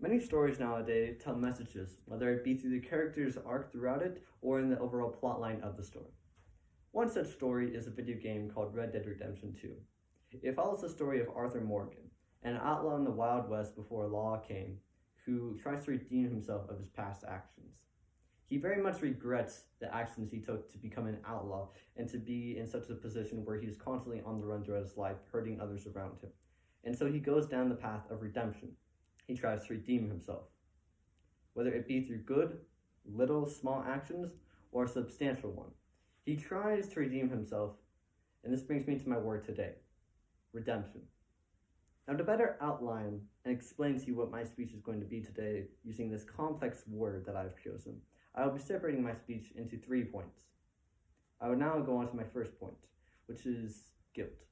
Many stories nowadays tell messages, whether it be through the character's arc throughout it or in the overall plotline of the story. One such story is a video game called Red Dead Redemption 2. It follows the story of Arthur Morgan, an outlaw in the Wild West before law came, who tries to redeem himself of his past actions. He very much regrets the actions he took to become an outlaw and to be in such a position where he is constantly on the run throughout his life, hurting others around him. And so he goes down the path of redemption. He tries to redeem himself, whether it be through good, little, small actions, or a substantial one. He tries to redeem himself, and this brings me to my word today, redemption. Now, to better outline and explain to you what my speech is going to be today using this complex word that I've chosen, I will be separating my speech into 3 points. I will now go on to my first point, which is guilt.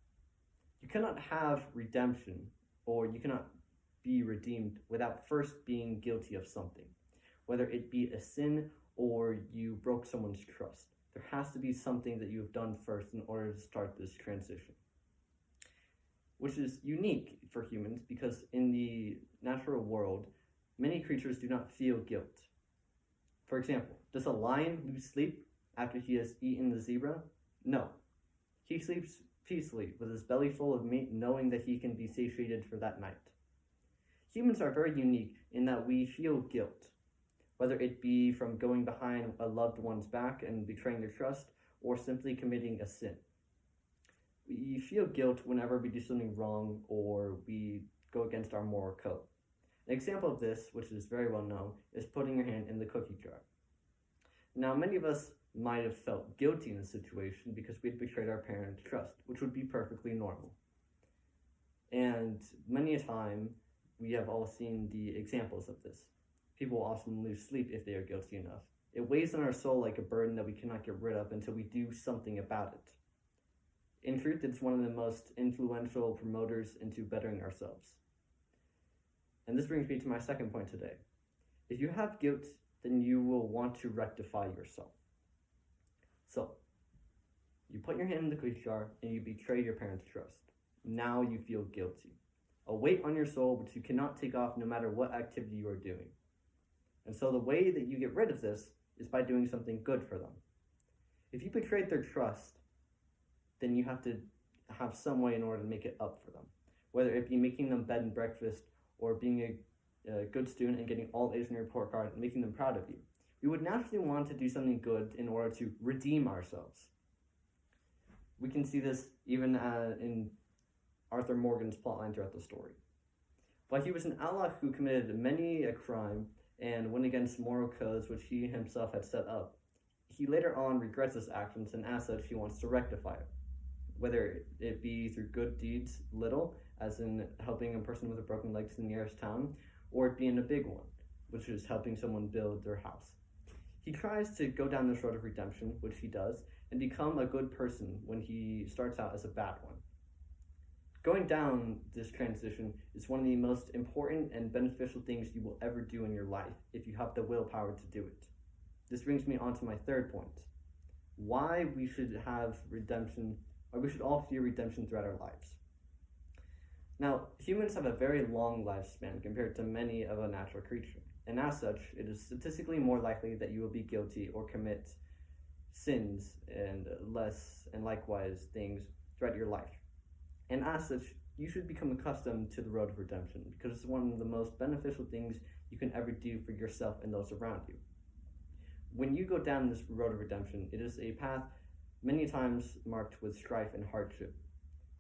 You cannot have redemption, or you cannot be redeemed without first being guilty of something, whether it be a sin or you broke someone's trust. There has to be something that you have done first in order to start this transition, which is unique for humans because in the natural world, many creatures do not feel guilt. For example, does a lion lose sleep after he has eaten the zebra? No. He sleeps peacefully with his belly full of meat, knowing that he can be satiated for that night. Humans are very unique in that we feel guilt, whether it be from going behind a loved one's back and betraying their trust, or simply committing a sin. We feel guilt whenever we do something wrong or we go against our moral code. An example of this, which is very well known, is putting your hand in the cookie jar. Now, many of us might have felt guilty in this situation because we had betrayed our parents' trust, which would be perfectly normal. And many a time, we have all seen the examples of this. People often lose sleep if they are guilty enough. It weighs on our soul like a burden that we cannot get rid of until we do something about it. In truth, it's one of the most influential promoters into bettering ourselves. And this brings me to my second point today. If you have guilt, then you will want to rectify yourself. So, you put your hand in the cookie jar and you betray your parents' trust. Now you feel guilty. A weight on your soul which you cannot take off no matter what activity you are doing. And so the way that you get rid of this is by doing something good for them. If you betrayed their trust, then you have to have some way in order to make it up for them. Whether it be making them bed and breakfast or being a good student and getting all A's in your report card and making them proud of you. We would naturally want to do something good in order to redeem ourselves. We can see this even in Arthur Morgan's plotline throughout the story. While he was an outlaw who committed many a crime and went against moral codes which he himself had set up, he later on regrets his actions, and as such he wants to rectify it. Whether it be through good deeds, little, as in helping a person with a broken leg to the nearest town, or it be in a big one, which is helping someone build their house. He tries to go down this road of redemption, which he does, and become a good person when he starts out as a bad one. Going down this transition is one of the most important and beneficial things you will ever do in your life if you have the willpower to do it. This brings me on to my third point. Why we should have redemption, or we should all feel redemption throughout our lives. Now, humans have a very long lifespan compared to many of a natural creature, and as such, it is statistically more likely that you will be guilty or commit sins and likewise things throughout your life. And as such, you should become accustomed to the road of redemption because it's one of the most beneficial things you can ever do for yourself and those around you. When you go down this road of redemption, it is a path many times marked with strife and hardship.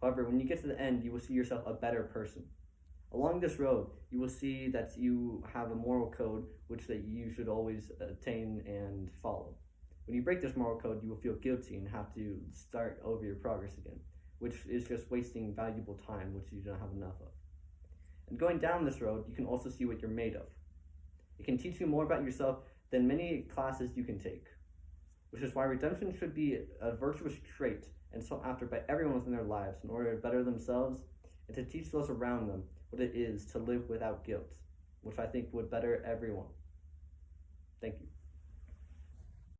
However, when you get to the end, you will see yourself a better person. Along this road, you will see that you have a moral code which that you should always attain and follow. When you break this moral code, you will feel guilty and have to start over your progress again, which is just wasting valuable time which you don't have enough of. And going down this road, you can also see what you're made of. It can teach you more about yourself than many classes you can take, which is why redemption should be a virtuous trait and sought after by everyone within their lives in order to better themselves and to teach those around them what it is to live without guilt, which I think would better everyone. Thank you.